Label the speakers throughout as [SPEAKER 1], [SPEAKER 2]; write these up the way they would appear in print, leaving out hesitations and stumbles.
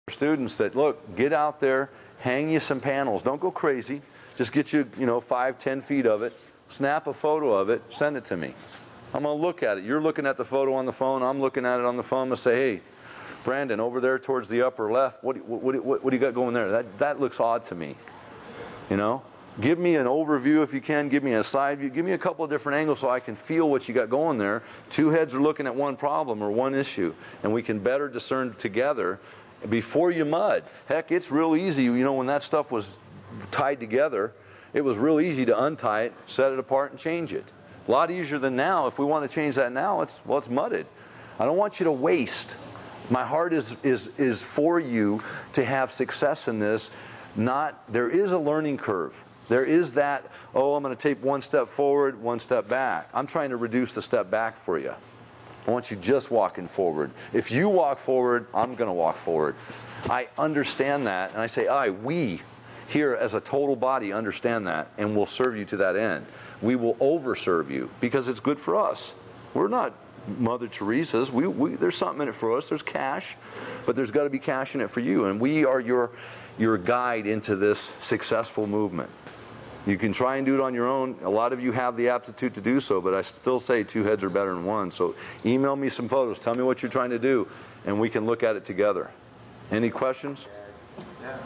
[SPEAKER 1] students that, look, get out there, hang you some panels. Don't go crazy. Just get you, 5, 10 feet of it. Snap a photo of it. Send it to me. I'm going to look at it. You're looking at the photo on the phone. I'm looking at it on the phone. I'm going to say, hey, Brandon, over there towards the upper left, what do you got going there? That looks odd to me. Give me an overview if you can. Give me a side view. Give me a couple of different angles so I can feel what you got going there. Two heads are looking at one problem or one issue, and we can better discern together before you mud. Heck, it's real easy. When that stuff was tied together, it was real easy to untie it, set it apart, and change it. A lot easier than now. If we want to change that now, it's mudded. I don't want you to waste. My heart is for you to have success in this. There is a learning curve. There is that, I'm going to take one step forward, one step back. I'm trying to reduce the step back for you. I want you just walking forward. If you walk forward, I'm going to walk forward. I understand that, and I say, we here as a total body understand that, and we'll serve you to that end. We will overserve you because it's good for us. We're not Mother Teresa's. There's something in it for us. There's cash, but there's got to be cash in it for you, and we are your guide into this successful movement. You can try and do it on your own. A lot of you have the aptitude to do so, but I still say two heads are better than one. So email me some photos. Tell me what you're trying to do, and we can look at it together. Any questions?
[SPEAKER 2] Yeah.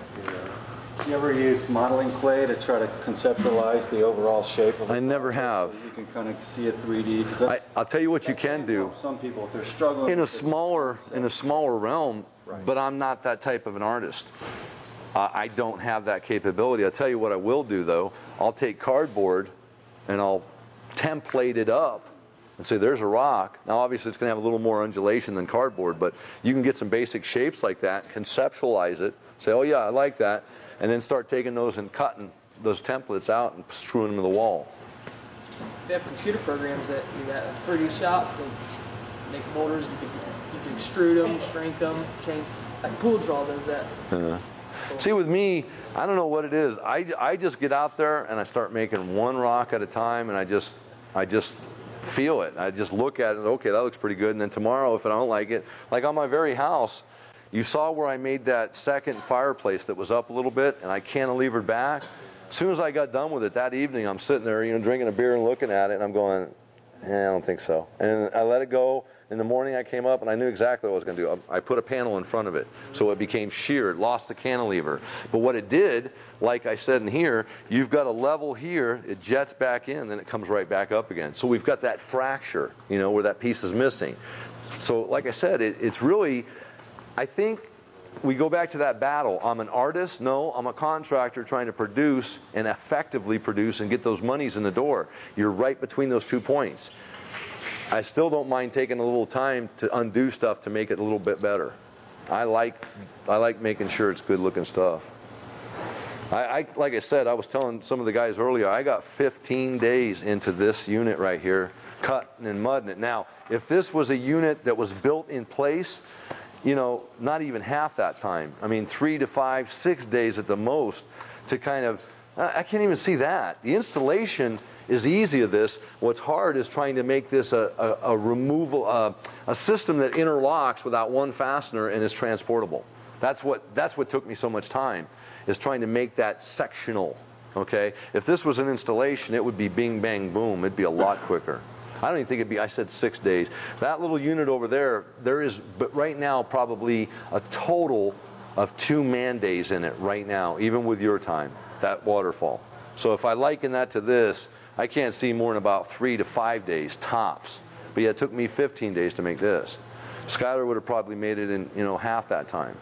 [SPEAKER 2] You ever use modeling clay to try to conceptualize the overall shape of it?
[SPEAKER 1] I never have.
[SPEAKER 2] So you can kind of see it 3D.
[SPEAKER 1] I'll tell you what you can do.
[SPEAKER 2] Some people, if they're struggling
[SPEAKER 1] in a smaller realm,
[SPEAKER 2] right.
[SPEAKER 1] But I'm not that type of an artist. I don't have that capability. I'll tell you what I will do, though. I'll take cardboard and I'll template it up and say, there's a rock. Now, obviously, it's going to have a little more undulation than cardboard, but you can get some basic shapes like that, conceptualize it, say, oh, yeah, I like that, and then start taking those and cutting those templates out and screwing them to the wall.
[SPEAKER 3] They have computer programs that do that. A 3D shop, they make molders, you can extrude them, shrink them, change. Like Pool Draw does that.
[SPEAKER 1] See, with me, I don't know what it is. I just get out there and I start making one rock at a time, and I just feel it. I just look at it, okay, that looks pretty good, and then tomorrow, if I don't like it, like on my very house, you saw where I made that second fireplace that was up a little bit, and I cantilevered back. As soon as I got done with it that evening, I'm sitting there, drinking a beer and looking at it, and I'm going, I don't think so. And I let it go. In the morning, I came up, and I knew exactly what I was going to do. I put a panel in front of it, so it became sheer. It lost the cantilever. But what it did, like I said in here, you've got a level here. It jets back in, then it comes right back up again. So we've got that fracture, where that piece is missing. So like I said, it's really, I think we go back to that battle. I'm an artist. No, I'm a contractor trying to produce and effectively produce and get those monies in the door. You're right between those 2 points. I still don't mind taking a little time to undo stuff to make it a little bit better. I like making sure it's good looking stuff. Like I said, I was telling some of the guys earlier, I got 15 days into this unit right here, cutting and mudding it. Now, if this was a unit that was built in place, not even half that time. I mean, 3 to 5, 6 days at the most to kind of, I can't even see that. The installation is easy of this. What's hard is trying to make this a removal, a system that interlocks without one fastener and is transportable. That's what took me so much time, is trying to make that sectional. Okay, if this was an installation, it would be bing bang boom. It'd be a lot quicker. I don't even think it'd be. I said 6 days. That little unit over there, but right now probably a total of 2 man days in it right now, even with your time. That waterfall. So if I liken that to this, I can't see more than about 3 to 5 days tops. But yeah, it took me 15 days to make this. Skylar would have probably made it in half that time.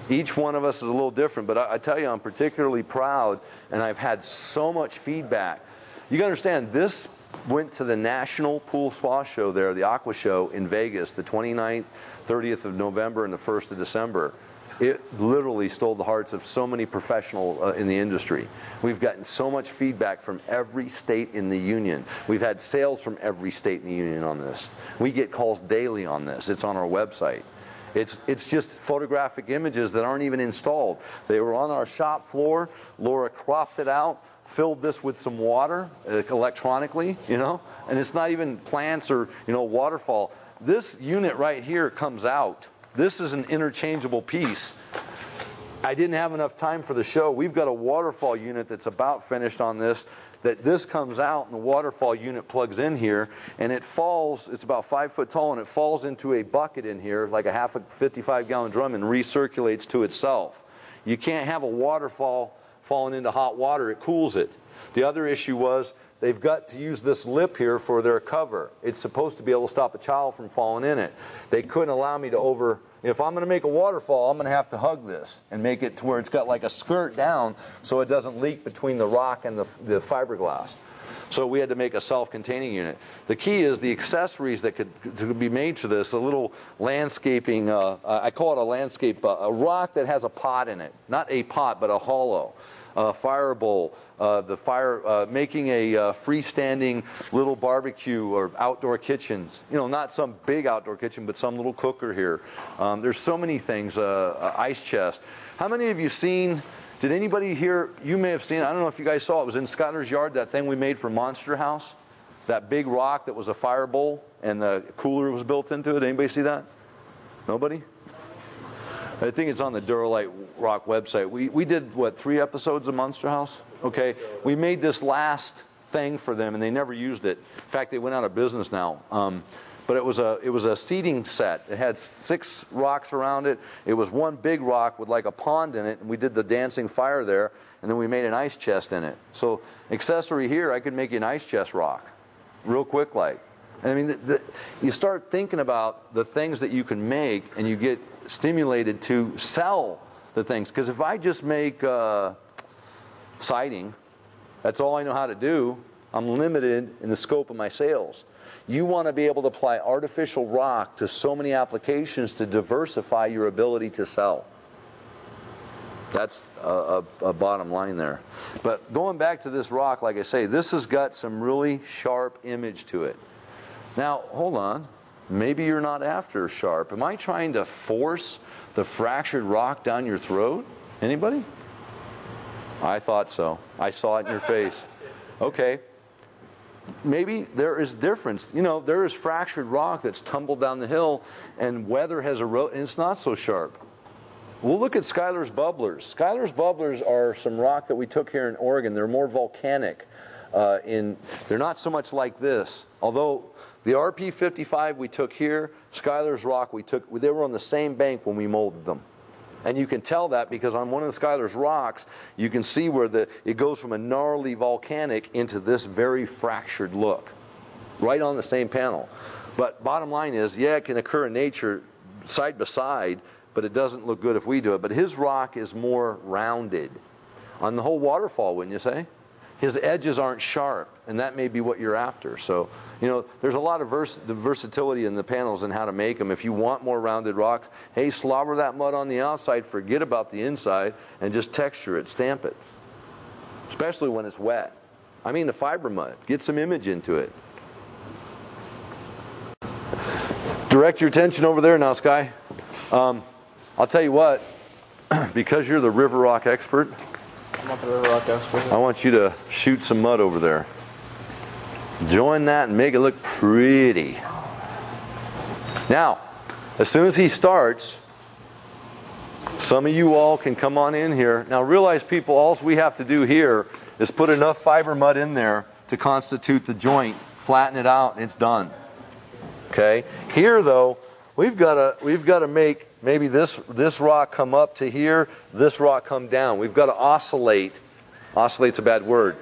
[SPEAKER 1] Each one of us is a little different, but I tell you, I'm particularly proud, and I've had so much feedback. You got to understand, this went to the National Pool Spa Show there, the Aqua Show in Vegas, the 29th, 30th of November, and the 1st of December. It literally stole the hearts of so many professionals in the industry. We've gotten so much feedback from every state in the union. We've had sales from every state in the union on this. We get calls daily on this. It's on our website. It's just photographic images that aren't even installed. They were on our shop floor. Laura cropped it out, filled this with some water electronically, and it's not even plants or waterfall. This unit right here comes out. This is an interchangeable piece I didn't have enough time for the show. We've got a waterfall unit that's about finished on this. That this comes out and the waterfall unit plugs in here, and it falls, it's about 5 foot tall, and it falls into a bucket in here, like a 55-gallon drum, and recirculates to itself. You can't have a waterfall falling into hot water, it cools it. The other issue was they've got to use this lip here for their cover. It's supposed to be able to stop a child from falling in it. They couldn't allow me to if I'm going to make a waterfall, I'm going to have to hug this and make it to where it's got like a skirt down so it doesn't leak between the rock and the fiberglass. So we had to make a self-containing unit. The key is the accessories that could be made to this, a little landscaping, I call it a landscape, a rock that has a pot in it. Not a pot, but a hollow. Fire bowl, making a freestanding little barbecue or outdoor kitchens. You know, not some big outdoor kitchen, but some little cooker here. There's so many things. Ice chest. How many of you seen? Did anybody here? You may have seen. I don't know if you guys saw. It was in Skylar's yard. That thing we made for Monster House. That big rock that was a fire bowl and the cooler was built into it. Anybody see that? Nobody? I think it's on the Duralite Rock website. We did, what, 3 episodes of Monster House? Okay. We made this last thing for them, and they never used it. In fact, they went out of business now. But it was a seating set. It had 6 rocks around it. It was one big rock with like a pond in it, and we did the dancing fire there, and then we made an ice chest in it. So accessory here, I could make you an ice chest rock real quick like. I mean, you start thinking about the things that you can make, and you get stimulated to sell the things. Because if I just make siding, that's all I know how to do, I'm limited in the scope of my sales. You want to be able to apply artificial rock to so many applications to diversify your ability to sell. That's a bottom line there. But going back to this rock, like I say, this has got some really sharp image to it. Now, hold on. Maybe you're not after sharp. Am I trying to force the fractured rock down your throat? Anybody? I thought so. I saw it in your face. Okay. Maybe there is difference. You know, there is fractured rock that's tumbled down the hill and weather has eroded, and it's not so sharp. We'll look at Skylar's bubblers. Skylar's bubblers are some rock that we took here in Oregon. They're more volcanic. They're not so much like this. Although the RP55 we took here, Skylar's rock they were on the same bank when we molded them. And you can tell that because on one of the Skylar's rocks, you can see where it goes from a gnarly volcanic into this very fractured look. Right on the same panel. But bottom line is, yeah, it can occur in nature side by side, but it doesn't look good if we do it. But his rock is more rounded. On the whole waterfall, wouldn't you say? His edges aren't sharp, and that may be what you're after. So, you know, there's a lot of versatility in the panels and how to make them. If you want more rounded rocks, hey, slobber that mud on the outside, forget about the inside, and just texture it, stamp it. Especially when it's wet. I mean the fiber mud. Get some image into it. Direct your attention over there now, Sky. I'll tell you what, because you're the river rock expert,
[SPEAKER 3] I'm not the river rock expert.
[SPEAKER 1] I want you to shoot some mud over there. Join that and make it look pretty. Now, as soon as he starts, some of you all can come on in here. Now realize, people, all we have to do here is put enough fiber mud in there to constitute the joint, flatten it out, and it's done. Okay? Here though, we've got to make maybe this rock come up to here, this rock come down. We've got to oscillate. Oscillate's a bad word.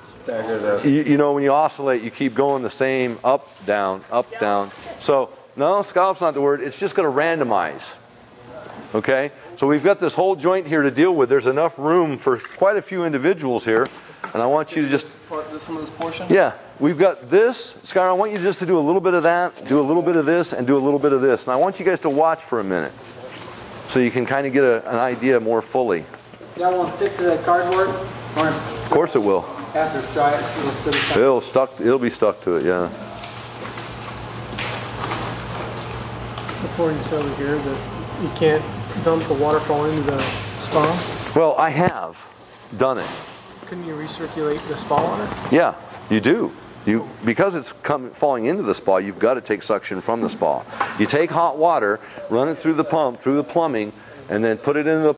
[SPEAKER 2] Stagger the...
[SPEAKER 1] You know, when you oscillate, you keep going the same up, down, down. So, no, scallop's not the word. It's just going to randomize. Okay? So we've got this whole joint here to deal with. There's enough room for quite a few individuals here. And I want you to just...
[SPEAKER 3] Some of this portion?
[SPEAKER 1] Yeah. We've got this. Skylar, I want you just to do a little bit of that, do a little bit of this, and do a little bit of this. And I want you guys to watch for a minute so you can kind of get an idea more fully.
[SPEAKER 4] That won't stick to the cardboard? Or
[SPEAKER 1] of course it will.
[SPEAKER 4] after it's dry, it'll still be
[SPEAKER 1] It'll be stuck to it, yeah.
[SPEAKER 5] Before you said over here that you can't dump the waterfall into the spa?
[SPEAKER 1] Well, I have done it.
[SPEAKER 5] Couldn't you recirculate the spa water?
[SPEAKER 1] Yeah, you do. Because it's falling into the spa, you've got to take suction from the spa. You take hot water, run it through the pump, through the plumbing, and then put it into the